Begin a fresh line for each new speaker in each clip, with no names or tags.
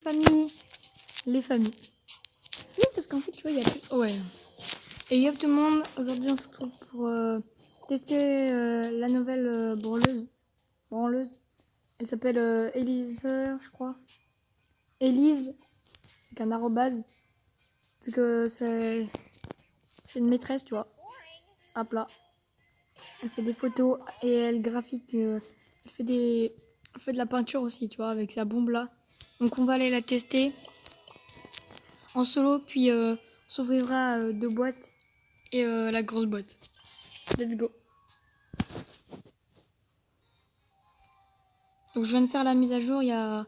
familles. Les familles. Oui, parce qu'en fait, tu vois, il y a tout. Ouais. Et yo tout le monde, aujourd'hui on se retrouve pour tester la nouvelle branleuse. Elle s'appelle Elise, je crois. Elise, avec un arrobase. Vu que c'est une maîtresse, tu vois. À plat. Elle fait des photos et elle graphique. Elle fait de la peinture aussi, tu vois, avec sa bombe là. Donc on va aller la tester en solo, puis on s'ouvrira 2 boîtes et la grosse boîte. Let's go. Donc je viens de faire la mise à jour il y a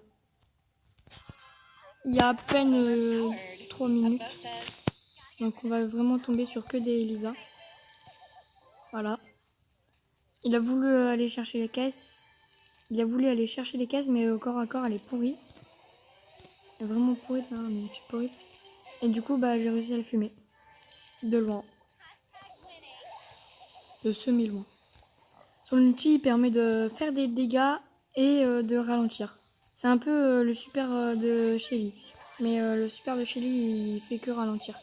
à peine 3 minutes. Donc on va vraiment tomber sur que des Elisa. Voilà. Il a voulu aller chercher les caisses. Mais au corps à corps elle est pourrie. Elle est vraiment pourrie là, mais je suis pourrie. Et du coup bah j'ai réussi à le fumer. De loin. De semi-loin. Son ulti permet de faire des dégâts et de ralentir. C'est un peu le super de Shelly. Mais le super de Shelly il fait que ralentir.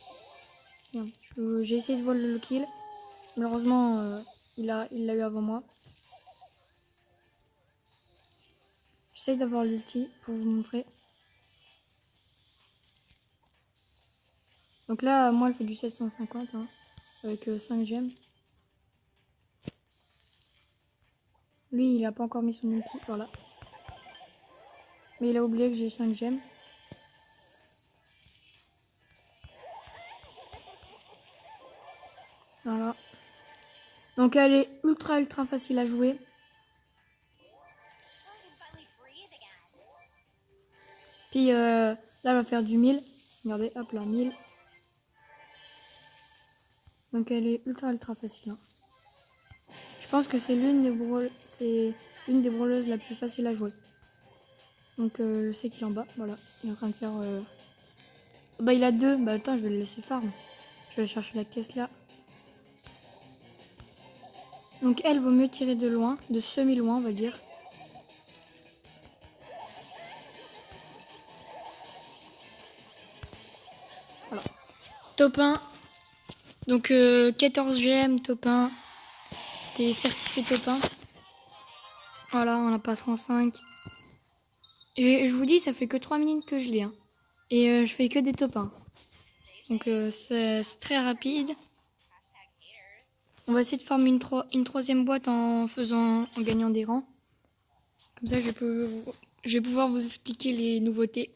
J'ai essayé de voler le kill. Malheureusement il l'a eu avant moi. J'essaye d'avoir l'ulti pour vous montrer. Donc là moi elle fait du 750 hein, avec 5 gemmes. Lui il a pas encore mis son ulti, voilà. Mais il a oublié que j'ai 5 gemmes. Voilà. Donc elle est ultra facile à jouer. Puis là elle va faire du 1000. Regardez, hop là, 1000. Donc elle est ultra facile. Hein. Je pense que c'est l'une des brawleuses la plus facile à jouer. Donc je sais qu'il est en bas, voilà. Il est en train de faire... Bah il a 2, bah attends je vais le laisser farm. Je vais aller chercher la caisse là. Donc elle vaut mieux tirer de loin, de semi-loin on va dire. Voilà. Top 1. Donc 14 GM, top 1. T'es certifié top 1. Voilà, on la passera en 5. Je vous dis, ça fait que 3 minutes que je l'ai. Hein. Et je fais que des top 1. Donc c'est très rapide. On va essayer de former une troisième boîte en gagnant des rangs. Comme ça, je vais pouvoir vous expliquer les nouveautés.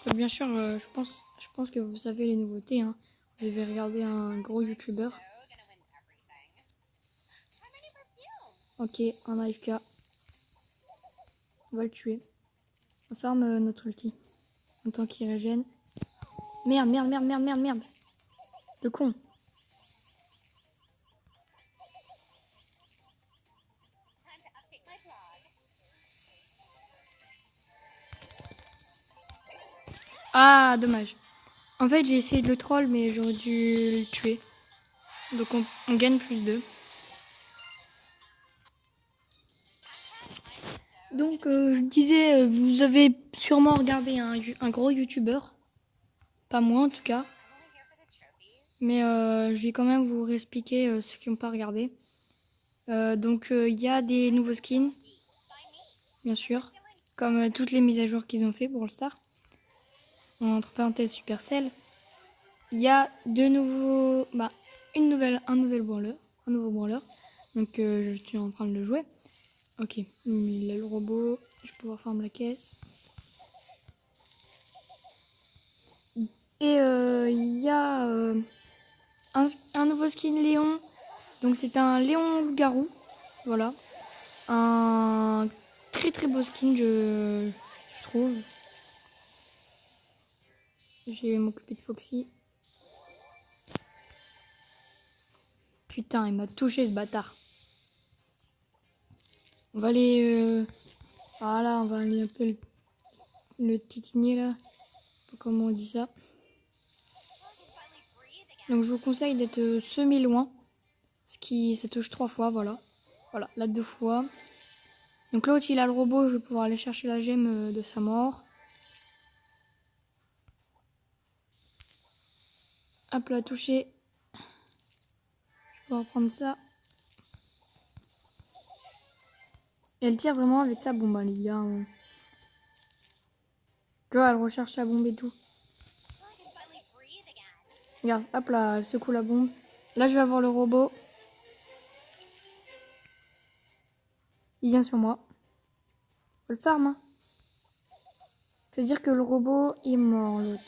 Donc, bien sûr, je pense que vous savez les nouveautés. Hein. Vous avez regardé un gros YouTuber. Ok, un AFK. On va le tuer. On ferme notre ulti. En tant qu'il régène. Merde. Le con. Ah, dommage. En fait, j'ai essayé de le troll, mais j'aurais dû le tuer. Donc on gagne plus 2. Donc je disais, vous avez sûrement regardé un gros YouTuber. Pas moi en tout cas. Mais je vais quand même vous réexpliquer ceux qui n'ont pas regardé. Donc il y a des nouveaux skins. Bien sûr. Comme toutes les mises à jour qu'ils ont fait pour le Star. Entre parenthèses Supercell. Il y a un nouveau branleur. Donc je suis en train de le jouer. Ok, il a le robot. Je vais pouvoir fermer la caisse. Et il y a un nouveau skin Léon. Donc c'est un Léon loup-garou. Voilà. Un très beau skin, je trouve. Je vais m'occuper de Foxy. Putain, il m'a touché ce bâtard. On va aller... Voilà, on va aller un peu le titiner là. Comment on dit ça. Donc je vous conseille d'être semi-loin. Ça touche 3 fois, voilà. Voilà, là 2 fois. Donc l'autre il a le robot, je vais pouvoir aller chercher la gemme de sa mort. Hop là, touché. Je vais reprendre ça. Et elle tire vraiment avec sa bombe, hein, les gars. Tu vois, elle recherche sa bombe et tout. Regarde, hop là, elle secoue la bombe. Là, je vais avoir le robot. Il vient sur moi. Faut le farm, hein. C'est-à-dire que le robot est mort, l'autre.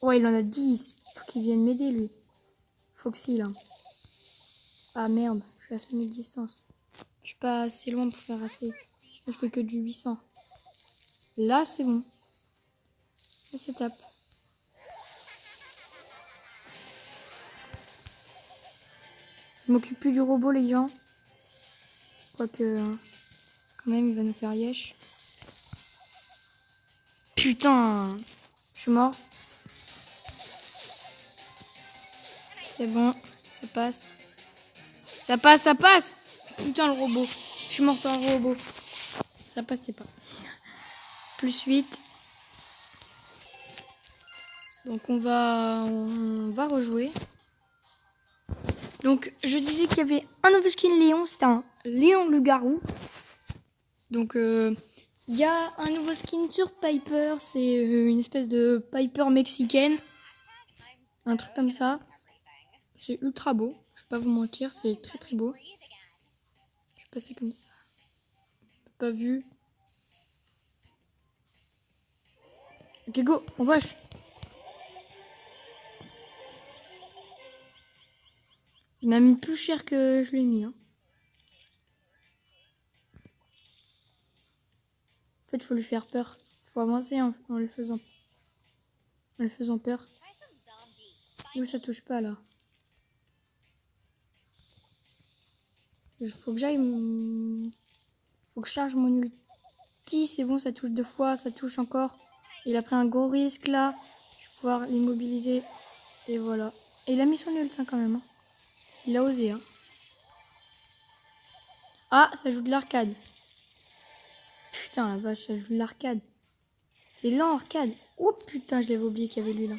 Ouais, il en a 10. Faut qu'il vienne m'aider, lui. Foxy, là. Ah, merde. Je suis à semi-distance. Je suis pas assez loin pour faire assez. Je fais que du 800. Là, c'est bon. Là, c'est top. Je m'occupe plus du robot, les gens. Quoique, quand même, il va nous faire yesh. Putain! Je suis mort. C'est bon. Ça passe. Ça passe, ça passe! Putain, le robot. Je suis mort par le robot. Ça passait pas. Plus 8. Donc, on va rejouer. Donc, je disais qu'il y avait un nouveau skin Léon. C'était un Léon loup-garou. Donc, il y a un nouveau skin sur Piper. C'est une espèce de Piper mexicaine. Un truc comme ça. C'est ultra beau. Je vais pas vous mentir, c'est très très beau. Je vais passer comme ça. Pas vu. Ok, go, on rush. Il m'a mis plus cher que je l'ai mis. Hein. En fait, il faut lui faire peur. Il faut avancer en lui faisant peur. Où ça touche pas là. Il faut que j'aille. Faut que je charge mon ulti. C'est bon, ça touche 2 fois, ça touche encore. Il a pris un gros risque là. Je vais pouvoir l'immobiliser. Et voilà. Et il a mis son ult hein, quand même. Hein. Il a osé. Hein. Ah, ça joue de l'arcade. Putain, la vache, ça joue de l'arcade. C'est lent, arcade. Oh putain, je l'avais oublié qu'il y avait lui là.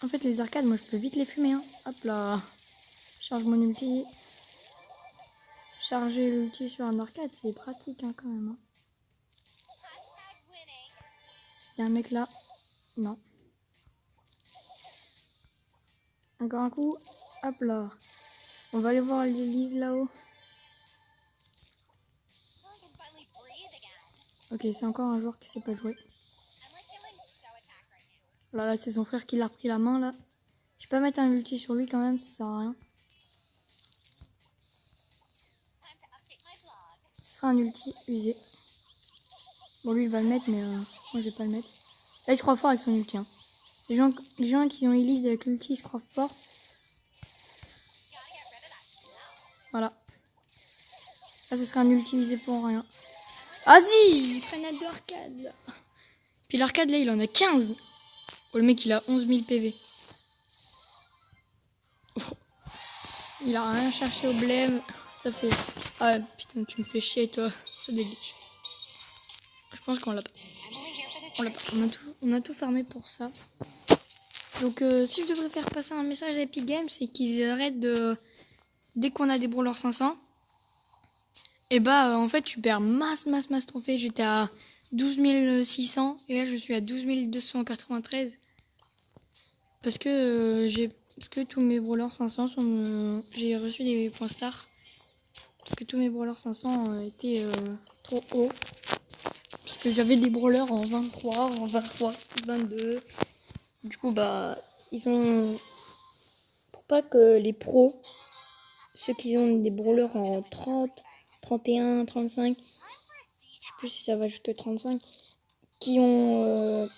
En fait, les arcades, moi je peux vite les fumer. Hein. Hop là. Charge mon ulti. Charger l'ulti sur un arcade, c'est pratique hein, quand même. Hein. Il y a un mec là. Non. Encore un coup. Hop là. On va aller voir l'Elise là-haut. Ok, c'est encore un joueur qui sait pas jouer. Là, c'est son frère qui l'a repris la main là. Je vais pas mettre un ulti sur lui quand même, ça sert à rien. Ce sera un ulti usé. Bon, lui il va le mettre, mais moi je vais pas le mettre. Là, il se croit fort avec son ulti. Hein. Les gens qui ont Elise avec l'ulti, ils se croient fort. Voilà. Là, ce serait un ulti usé pour rien. Ah si, ils prennent à 2 arcades là. Puis l'arcade là, il en a 15. Oh, le mec, il a 11 000 PV. Oh. Il a rien cherché au blême. Ça fait... Ah putain, tu me fais chier toi. Ça dégage. Je pense qu'on l'a pas. On l'a pas. On a tout farmé pour ça. Donc si je devrais faire passer un message à Epic Games, c'est qu'ils arrêtent de... Dès qu'on a des brawlers 500, et bah en fait tu perds masse trophées. J'étais à 12 600 et là je suis à 12 293. Parce que tous mes brawlers 500 sont... J'ai reçu des points stars. Parce que tous mes brawlers 500 étaient trop hauts. Parce que j'avais des brawlers en 23, en 23, 22. Du coup, bah, ils ont... Pour pas que les pros, ceux qui ont des brawlers en 30, 31, 35, je sais plus si ça va jusqu'à 35, qui ont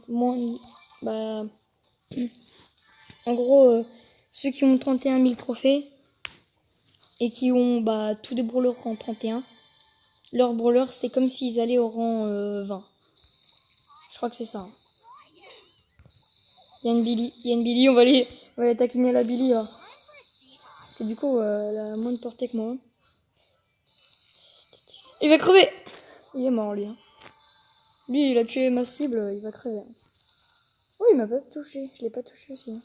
moins... Bah, en gros, ceux qui ont 31 000 trophées et qui ont bah, tous des brawlers en 31, leur brawler, c'est comme s'ils allaient au rang 20. Je crois que c'est ça. Hein. Il y a une Billy, on va aller taquiner la Billy là. Parce que du coup, elle a moins de portée que moi. Il va crever. Il est mort lui. Hein. Lui, il a tué ma cible, il va crever. Oui, il m'a pas touché. Je l'ai pas touché aussi. Hein.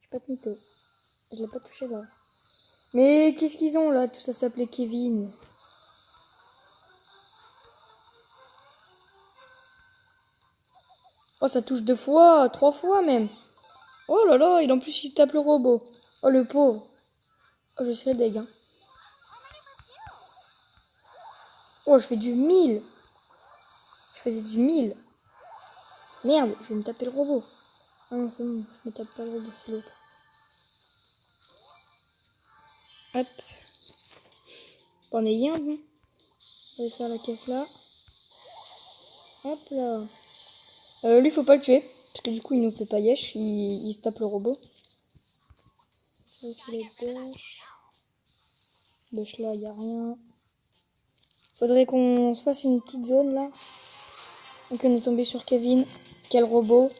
Je vais pas te mytho. Je l'ai pas touché là. Mais qu'est-ce qu'ils ont là? Tout ça s'appelait Kevin. Oh, ça touche 2 fois, 3 fois même. Oh là là, en plus il tape le robot. Oh le pauvre. Oh, je serais deg. Hein. Oh, je fais du 1000. Je faisais du 1000. Merde, je vais me taper le robot. Ah non, c'est bon, je me tape pas le robot, c'est l'autre. Hop. Bon, on est bien bon. On va faire la caisse là. Hop là. Lui, faut pas le tuer. Parce que du coup, il nous fait pas yesh. Il se tape le robot. Ça fait les bêches. Bêche là, y a rien. Faudrait qu'on se fasse une petite zone là. Donc on est tombé sur Kevin. Quel robot.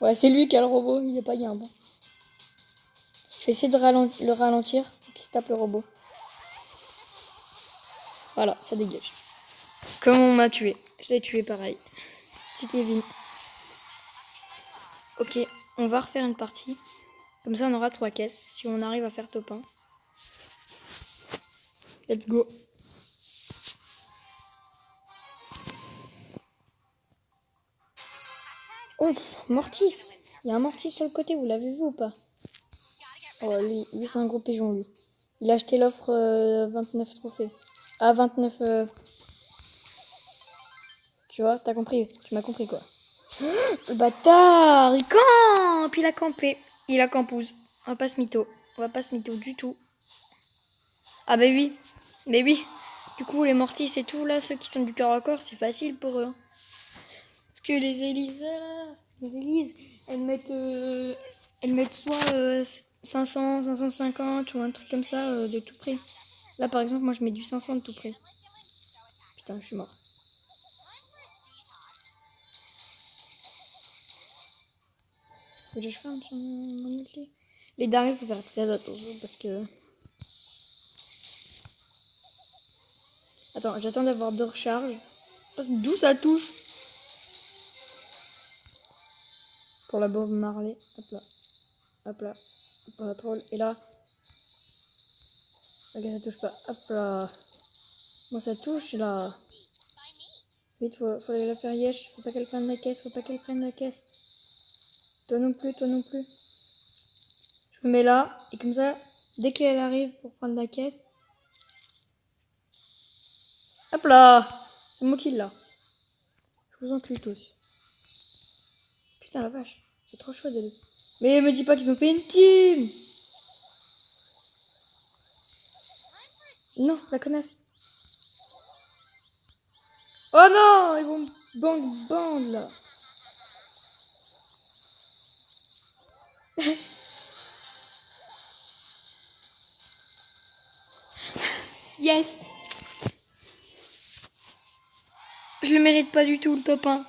Ouais, c'est lui qui a le robot. Il est pas bien bon. Je vais essayer de le ralentir pour qu'il se tape le robot. Voilà, ça dégage. Comme on m'a tué. Je l'ai tué pareil. Petit Kevin. Ok, on va refaire une partie. Comme ça, on aura 3 caisses. Si on arrive à faire top 1. Let's go. Oh, Mortis. Il y a un Mortis sur le côté, vous l'avez vu ou pas? Oh, lui c'est un gros pigeon, lui. Il a acheté l'offre 29 trophées. Ah, 29... Tu vois, t'as compris. Tu m'as compris, quoi. Le bâtard, il campe. Il a campé. Il a campouse. On va pas se mytho. On va pas se mytho du tout. Ah bah oui. Mais oui. Du coup, les Mortis et tout, là, ceux qui sont du corps à corps, c'est facile pour eux. Hein. Parce que les Élises, là, elles mettent soit 500, 550 ou un truc comme ça de tout près. Là, par exemple, moi, je mets du 500 de tout près. Putain, je suis mort. Faut que je ferme mon ulti. Les darés, faut faire très attention parce que... Attends, j'attends d'avoir 2 recharges. D'où ça touche? Pour la Bob Marley. Hop là. Hop là. Pour la troll. Et là. Ok, ça touche pas. Hop là. Bon, ça touche là. Vite, faut aller la faire yesh. Faut pas qu'elle prenne la caisse. Faut pas qu'elle prenne la caisse. Toi non plus, toi non plus. Je me mets là. Et comme ça, dès qu'elle arrive pour prendre la caisse. Hop là. C'est moi qui l'a. Je vous encule tous. Putain la vache. C'est trop chaud d'aller. Mais me dis pas qu'ils ont fait une team. Non, la connasse. Oh non, ils vont bang là. Yes. Je le mérite pas du tout le top 1.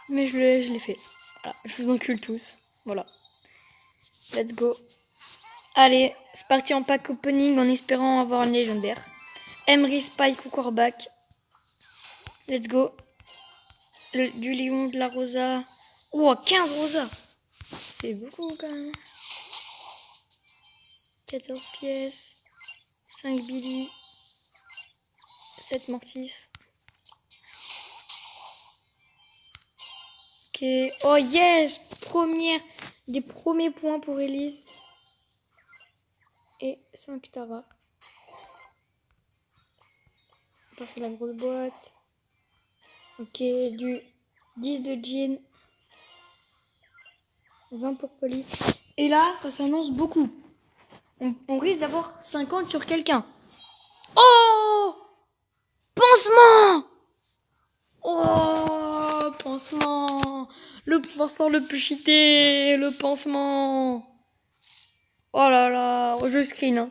Mais je l'ai fait. Voilà, je vous encule tous. Voilà. Let's go. Allez, c'est parti en pack opening en espérant avoir une légendaire. Emery, Spike ou Corbac. Let's go. Du lion, de la rosa. Oh, 15 rosas. C'est beaucoup quand même. 14 pièces. 5 Billy. 7 Mortis. Ok. Oh yes. Des premiers points pour Elise. Et 5 Tara. On passe à la grosse boîte. Ok, du 10 de Jean. 20 pour Polly. Et là, ça s'annonce beaucoup. On risque d'avoir 50 sur quelqu'un. Oh! Pansement! Oh! Pansement! Le pansement le plus cheaté! Le pansement! Oh là là! Je screen. Hein.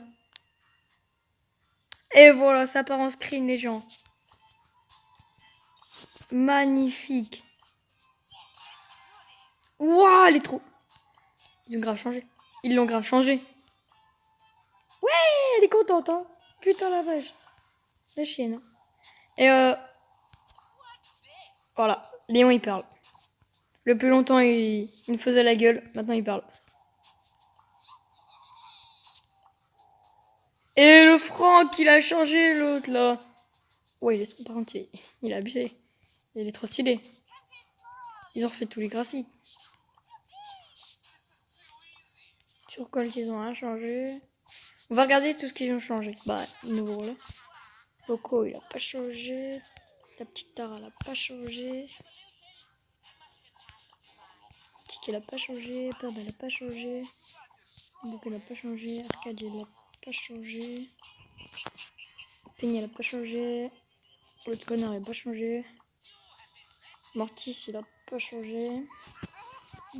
Et voilà, ça part en screen, les gens. Magnifique. Waouh, elle est trop... Ils ont grave changé. Ils l'ont grave changé. Ouais, elle est contente, hein. Putain la vache. La chienne. Et Voilà, Léon il parle. Le plus longtemps il me faisait la gueule, maintenant il parle. Et le Franck, il a changé l'autre là. Ouais, il est trop, par contre, il a abusé. Il est trop stylé. Ils ont refait tous les graphiques. Sur quoi qu'ils ont rien changé. On va regarder tout ce qu'ils ont changé. Bah, nouveau là. Coco, il a pas changé. La petite Tara, elle a pas changé. Kiki, elle a pas changé. Pab, elle a pas changé. Book, elle a pas changé. Arcade, elle a pas changé. Penny, elle a pas changé. L'autre connard, il a pas changé. Mortis, il a pas changé.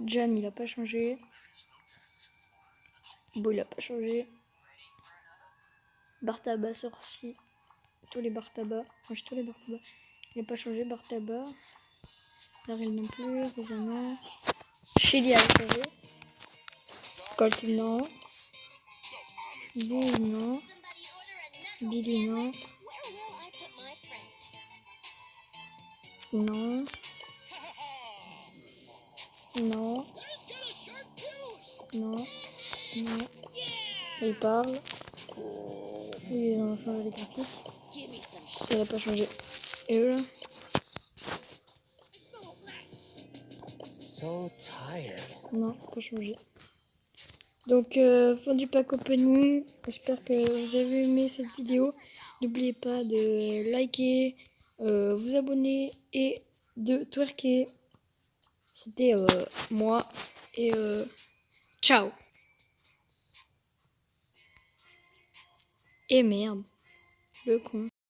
Jan, il a pas changé. Bo, il a pas changé. Bartaba, sorcier. Tous les Bartaba. Moi, j'ai tous les Bartaba. Il a pas changé, Bartaba. Daryl non plus. Rosanna. Shelly a changé. Colt, non. Boo, non. Billy, non. Non. Non. Non. Non. Il parle. Ils ont changé les graphiques. Il a pas changé. Et eux là? Non, pas changé. Donc, fin du pack opening. J'espère que vous avez aimé cette vidéo. N'oubliez pas de liker, vous abonner et de twerker. C'était moi et ciao. Et merde, le con.